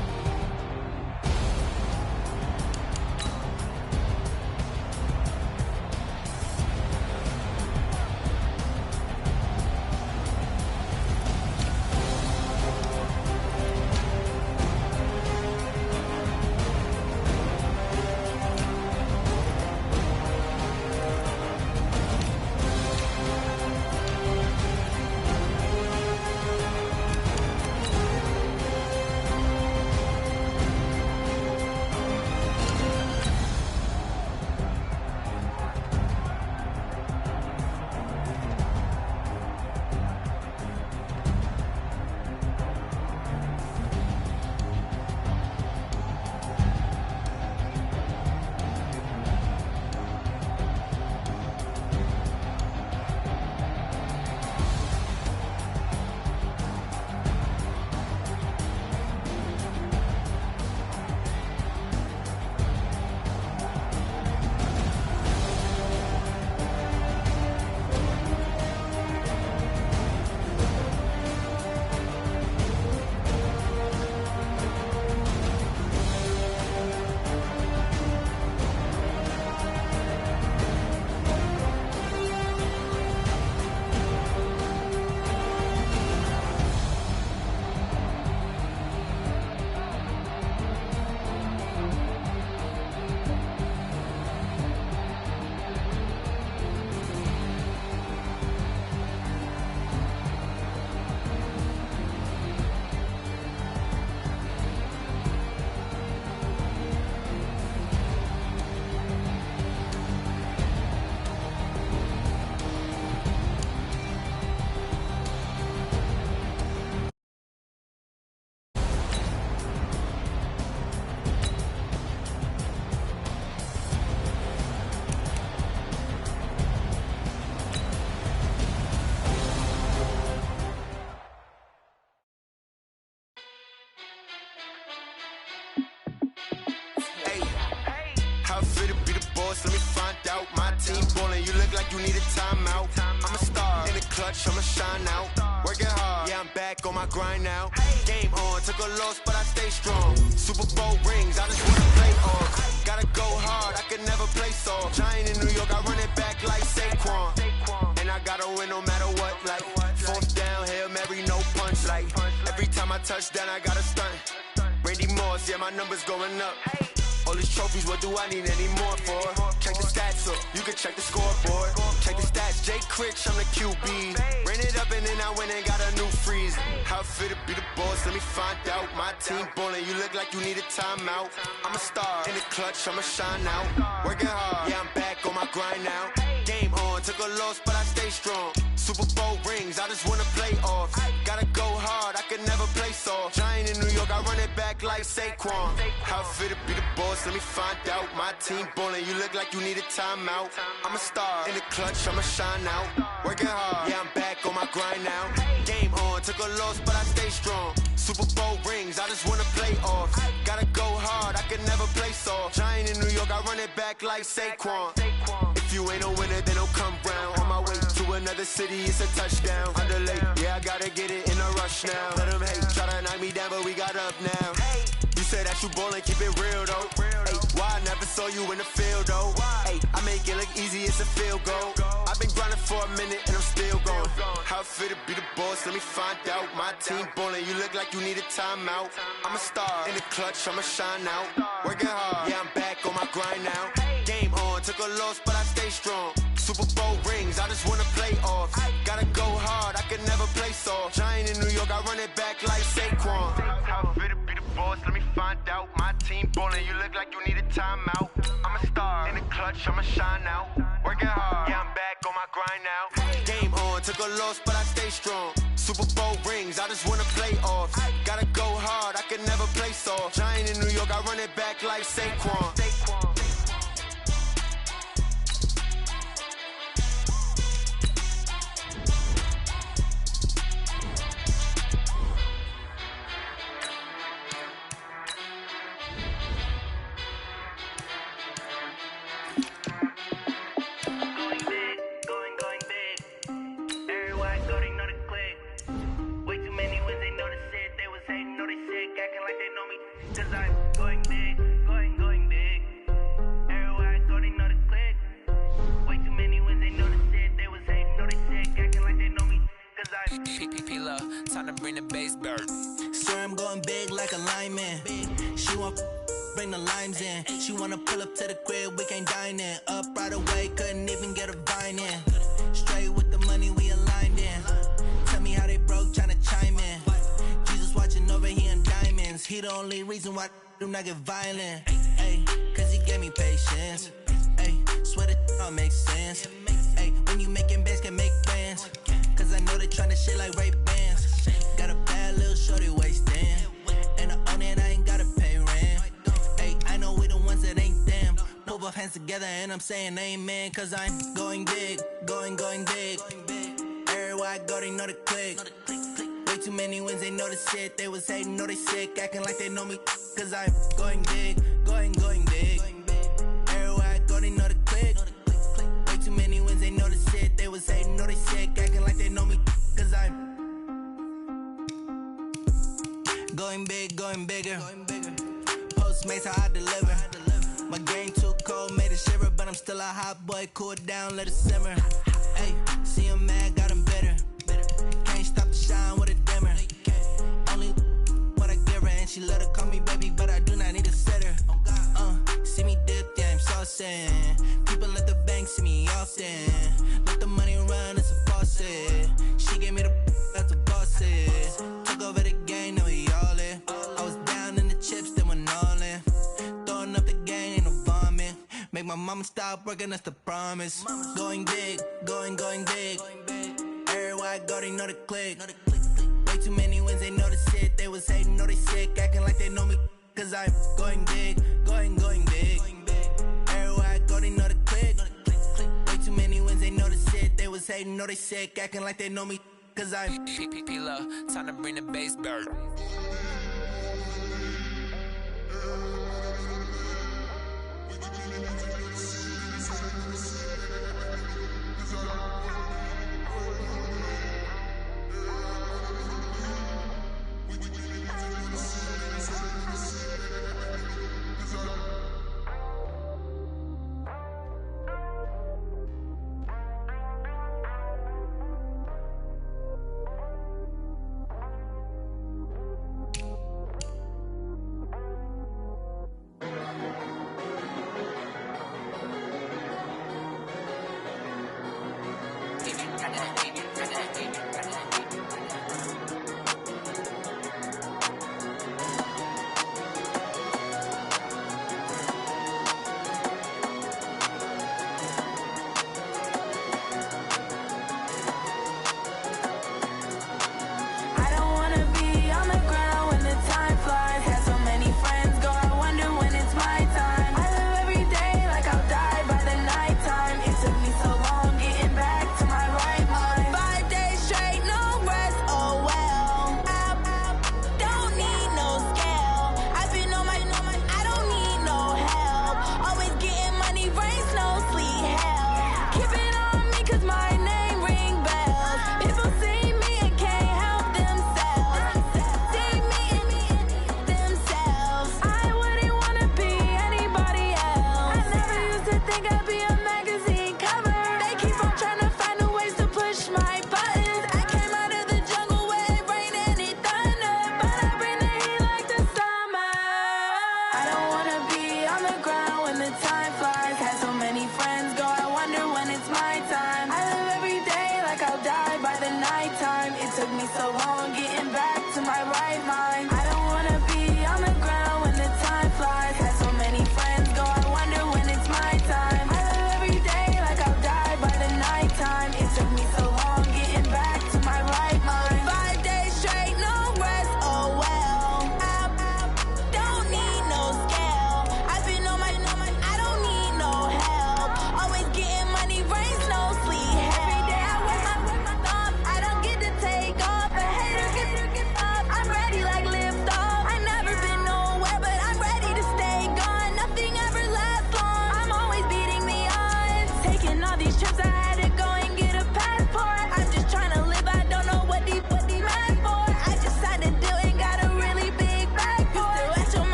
How I feel to be the boss, let me find out. My team ballin', you look like you need a timeout. I'm a star, in the clutch, I'ma shine out. Working hard, yeah, I'm back on my grind now. Game on, took a loss, but I stay strong. Super Bowl rings, I just wanna play off. Gotta go hard, I can never play soft. Giant in New York, I run it back like Saquon. And I gotta win no matter what, like fourth down, Hail Mary, no punch. Like every time I touch down, I gotta stunt. Randy Moss, yeah, my numbers going up. All these trophies, what do I need any more for? Check the stats up, you can check the scoreboard. Check the stats, Jay Critch, I'm the QB. Ran it up and then I went and got a new freeze. How I feel to be the boss, let me find out. My team ballin', you look like you need a timeout. I'm a star, in the clutch, I'ma shine out. Working hard, yeah, I'm back on my grind now. Game on, took a loss, but I stay strong. Super Bowl rings, I just wanna play off. Gotta go hard, I can never play soft. Giant in New York, I run it back like Saquon. How I feel to be the boss, let me find out. My team ballin', you look like you need a timeout. I'm a star, in the clutch, I'ma shine out. Working hard, yeah, I'm back on my grind now. Game on, took a loss, but I stay strong. Super Bowl rings, I just wanna play off. Gotta go hard, I can never play soft. Giant in New York, I run it back like Saquon. If you ain't a winner, then don't come round. On my way to another city, it's a touchdown. Underlay, yeah, I gotta get it in a rush now. Let them hate, try to knock me down, but we got up now. You say that you ballin', keep it real though. Ay, why I never saw you in the field though? Ay, I make it look easy, it's a field goal. I've been grinding for a minute and I'm still going. How I feel to be the boss, let me find out. My team ballin', you look like you need a timeout. I'm a star, in the clutch, I'ma shine out. Working hard, yeah, I'm back on my grind now. Game on, took a loss, but I stay strong. Super Bowl rings, I just wanna play off. Gotta go hard, I can never play soft. Giant in New York, I run it back like Saquon. How I feel to be the boss, let me find out. My team ballin', you look like you need a timeout. I'm a star, in the clutch, I'ma shine out. Working hard, yeah, I'm back on my grind now. Game on, took a loss, but I stay strong. Super Bowl rings, I just wanna play off. Gotta go hard, I can never play soft. Giant in New York, I run it back like Saquon. Time to bring the bass bird. Sir, I'm going big like a lineman. She want bring the limes in. She wanna pull up to the crib, we can't dine in. Up right away, couldn't even get a vine in. Straight with the money, we aligned in. Tell me how they broke, tryna chime in. Jesus watching over, he in diamonds. He the only reason why do not get violent. Ay, cause he gave me patience. Ay, swear that all makes sense. Ay, when you making bands, can make plans. Cause I know they tryna shit like Ray-Bans. Got a bad little shorty wasting. And I own it, I ain't gotta pay rent. Ay, I know we the ones that ain't them. Put both hands together and I'm saying amen. Cause I'm going big, going big. Everywhere I go, they know the click. Way too many wins, they know the shit. They was hating, know they sick, acting like they know me. Cause I'm going big, going big. Everywhere I go, they know the click. Way too many wins, they know the shit. They was hating, know they sick, acting like they know me. Cause I'm going big, going bigger. Postmates how I deliver. My game too cold, made it shiver. But I'm still a hot boy, cool it down, let it simmer. Hey, see him mad, got him bitter. Can't stop the shine with a dimmer. Only what I give her, and she let her call me baby, but I do not need a sitter. See me dip, yeah, I'm saucing. People at the bank see me often. Let the money run, it's a faucet. She gave me the that's a boss is. Took over the game, now we all in. I was down in the chips, then went all in. Throwing up the game, ain't no vomit. Make my mama stop working, that's the promise. Going big, going big. Everywhere I go, they know the click. Way too many wins, they know the shit. They was hating, know they sick, acting like they know me. Cause I'm going big, going big. Everywhere I go, they know the click. Way too many wins, they know the shit. They was hating, know they sick, acting like they know me. Cause I'm P-P-P-Lo, time to bring the bass bird.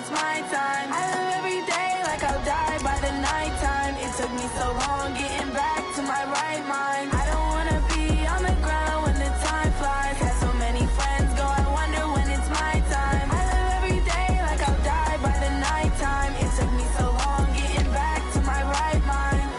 it's my time. I live every day like I'll die by the nighttime. It took me so long getting back to my right mind. I don't wanna be on the ground when the time flies. Had so many friends go, I wonder when it's my time. I live every day like I'll die by the nighttime. It took me so long getting back to my right mind.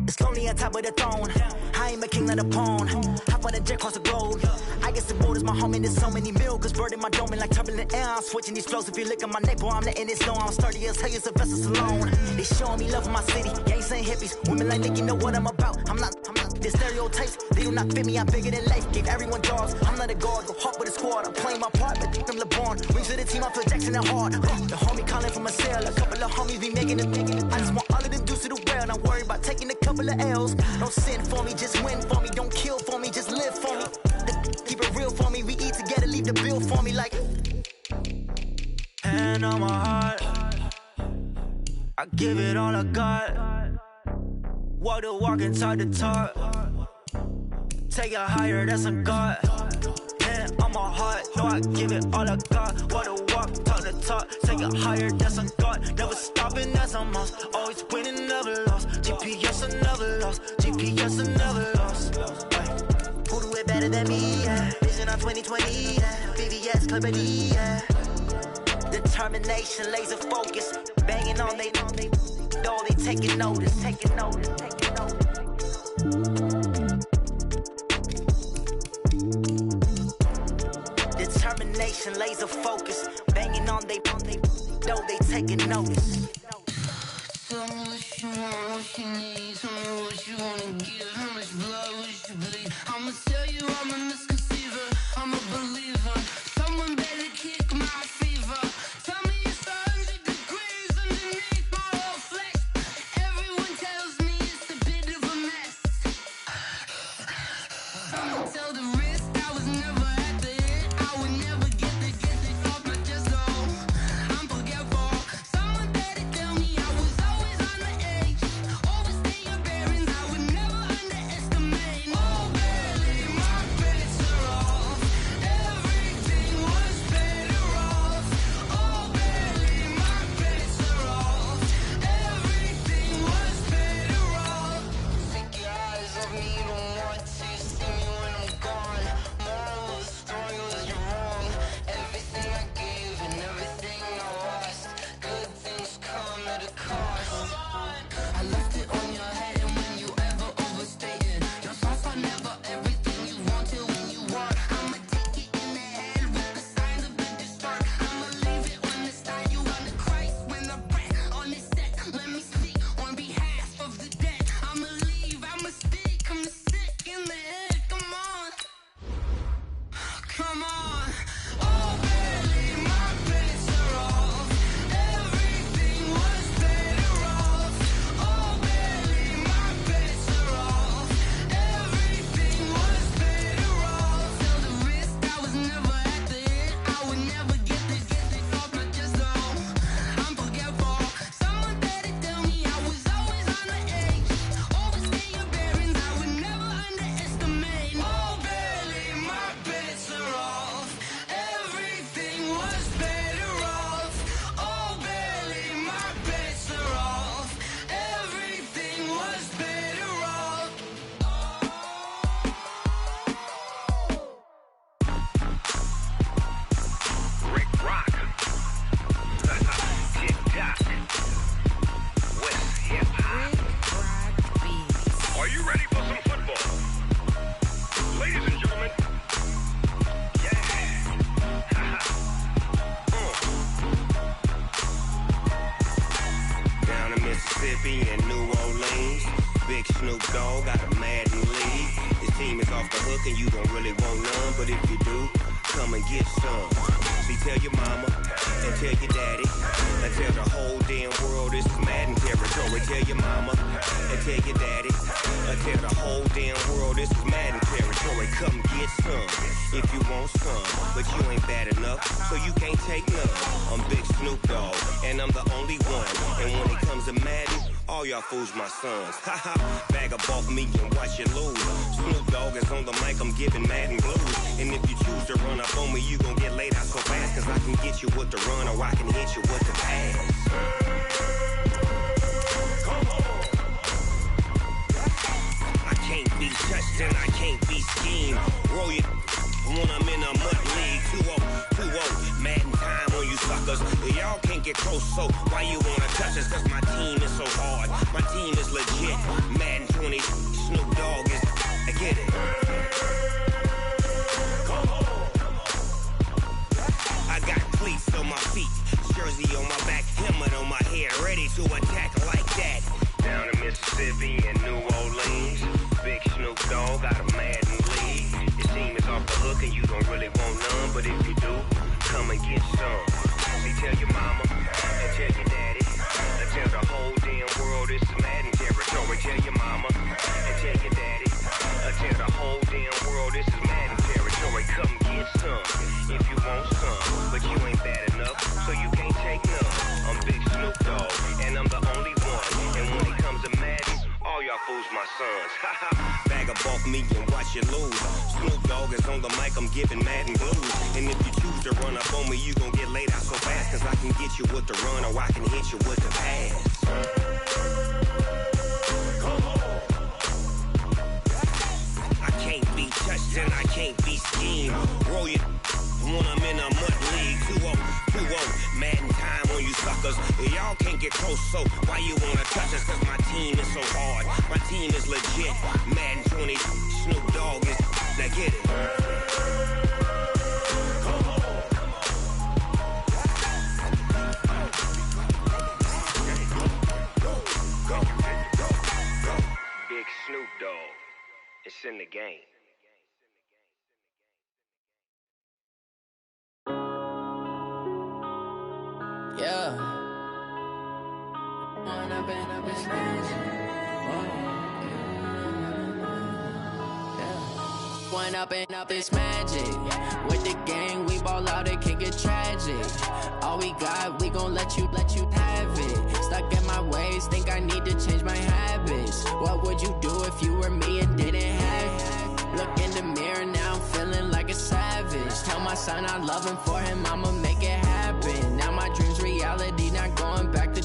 It's lonely on top of the throne. I ain't a king, not a pawn. Hop on a jet across the globe. I guess the borders my home and there's so many milkers. Bird in my dome and like turbulent air. I'm switching these flows. If you look at my neck, boy, I'm letting it slow. I'm sturdy as hell as a vessel alone. They showing me love in my city. Gangs ain't hippies. Women like Nick, you know what I'm about. I'm not. The stereotypes, they do not fit me. I'm bigger than life. Gave everyone jobs. I'm not a guard. Go hard with a squad. I'm playing my part, but I'm LeBron. Rings to the team. I feel Jackson and hard. The homie calling from a cell. A couple of homies be making it. I just want all of them dudes to do well. Not worry about taking a couple of L's. Don't sin for me, just win for me. Don't kill for me, just live for me. Keep it real for me. We eat together, leave the bill for me like. Hand on my heart, I give it all I got. Walk the walk and talk the talk. Take it higher, that's a God. Hand on my heart, no, I give it all I got. Walk the walk, talk the talk. Take it higher, that's a God. Never stopping, that's a must. Always winning, never lost. GPS, I never lost. GPS, I never lost. Who do it better than me? Yeah. Vision on 2020. Yeah. VVS, Clarity. Yeah. Determination, laser focus. Banging on they door, they taking notice. Taking notice. Taking notice. Determination, laser focus. Banging on they door, they taking notice. Tell me what you want, what you need. Tell me what you wanna give. How much blood would you bleed? I'ma tell you I'm a misconceiver. I'm a believer. Someone better kick my fever. Tell me it's 100 degrees underneath my whole flesh. Everyone tells me it's a bit of a mess. I'ma tell the risk I was never at the end. I would never get the off my chest, no. I'm forgetful. Someone better tell me I was always on the edge. Overstay your bearings, I would never underestimate. Oh, barely, my bets are off. Everything was better off. Oh, barely, my bets are off. Everything was better off. Take your eyes off me, you don't want to see me when I'm gone. Moral of the story was you're wrong. Everything I gave and everything I lost. Good things come at a cost. I left it on your head, and when you ever overstay it, your thoughts are never everything you want till when you want. I'ma take it in the head with the signs of the distort. I'ma leave it on the side. You on the Christ when the breath on this set. Let me speak on behalf of the dead. I'ma leave, I'ma speak. I'm sick in the head. Come on, come on. Oh, barely, my bets are off. Everything was better off. Oh, barely, my bets are off. Everything was better off. Tell the risk I was never at the end. I would never get this off my chest, no. I'm forgetful. Someone better tell me I was always on the edge. Overstay your bearings, I would never underestimate. Oh, barely, my bets are off. Everything was better off. Oh, barely, my bets are off. Everything was better off. Rick Rock. Tick-tock. West hip-hop. Are you ready for some football? Ladies and gentlemen. Yeah. Down in Mississippi and New Orleans, Big Snoop Dogg got a Madden league. His team is off the hook and you don't really want none, but if you do, come and get some. See, tell your mama and tell your daddy and tell the whole damn world this is Madden territory. Tell your mama and tell your daddy and tell the whole damn world this is Madden territory. Come get some if you want some, but you ain't bad enough, so you can't take none. I'm Big Snoop Dogg, and I'm the only one. And when it comes to Madden, all y'all fools my sons. Haha, bag up off me and watch you lose. Snoop Dogg is on the mic, I'm giving Madden blues. And if you choose to run up on me, you gon' get laid out so fast, cause I can get you with the run or I can hit you with the pass. Come on. I can't be touched and I can't be schemed. Roll you when I'm in a mud league. 2-0, Madden time on you suckers. Y'all can't get close, so why you wanna touch us? Cause my team is so hard, my team is legit. Madden 20, Snoop Dogg is, I get it. Come on. I got cleats on my feet, jersey on my back, helmet on my head, ready to attack like that. Down in Mississippi and New Orleans, Big Snoop Dogg got a Madden league. Your team is off the hook and you don't really want none, but if you do, come and get some. See, tell your mama and tell your daddy and tell the whole damn world this is Madden territory. Tell your mama and tell your daddy and tell the whole damn world this is Madden territory. Come get some if you want some, but you ain't bad enough, so you can't take none. I'm Big Snoop Dogg, and I'm the only one. And when it comes to Madden, all y'all fools my sons. Bag up off me and watch you lose. Snoop Dogg is on the mic, I'm giving Madden blues. And if you choose to run up on me, you gon' get laid out so fast, cause I can get you with the run or I can hit you with the pass. Come on. I can't be touched and I can't be schemed. Roll you when I'm in a mud league. 2-0, Madden time on you suckers. Y'all can't get close, so why you wanna touch us? Cause my team is so hard, my team is legit. Madden 20, Snoop Dogg is, now get it. Come on. Go. Big Snoop Dogg, it's in the game. Yeah. One up and up is magic. With the gang, we ball out, it can get tragic. All we got, we gon' let you have it. Stuck in my ways, think I need to change my habits. What would you do if you were me and didn't have it? Look in the mirror, now I'm feeling like a savage. Tell my son I love him, for him I'ma make it happen. Now my dream's reality, not going back to.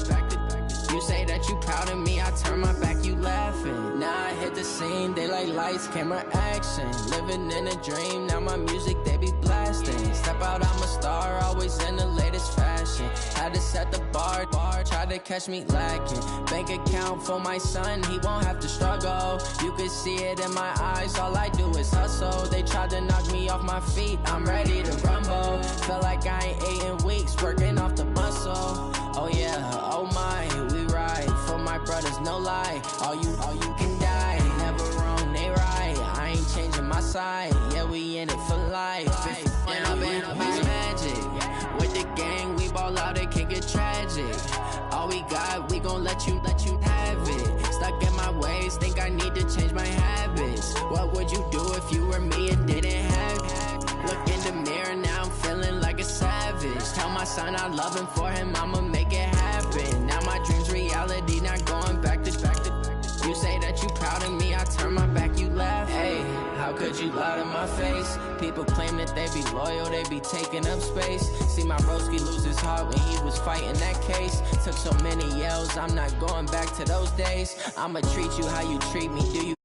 You say that you proud of me, I turn my back, you laughing. Now I hit the scene, they like lights, camera, action. Living in a dream, now my music, they be blasting. Step out, I'm a star, always in the latest fashion. Had to set the bar, try to catch me lacking. Bank account for my son, he won't have to struggle. You can see it in my eyes, all I do is hustle. They tried to knock me off my feet, I'm ready to rumble. Feel like I ain't ate in weeks, working off the muscle. Oh yeah, oh my, we ride for my brothers, no lie. All you can die, never wrong, they right. I ain't changing my side, yeah, we in it for life. When I've been magic, with the gang, we ball out, it can get tragic. All we got, we gon' let you have it. Stuck in my ways, think I need to change my habits. What would you do if you were me and didn't have it? Look in the mirror, now I'm feeling like a savage. Tell my son I love him, for him I'ma make it happen. Now my dream's reality, not going back to. You say that you proud of me, I turn my back, you laugh. Hey, how could you lie to my face? People claim that they be loyal, they be taking up space. See my broski lose his heart when he was fighting that case. Took so many yells, I'm not going back to those days. I'ma treat you how you treat me, do you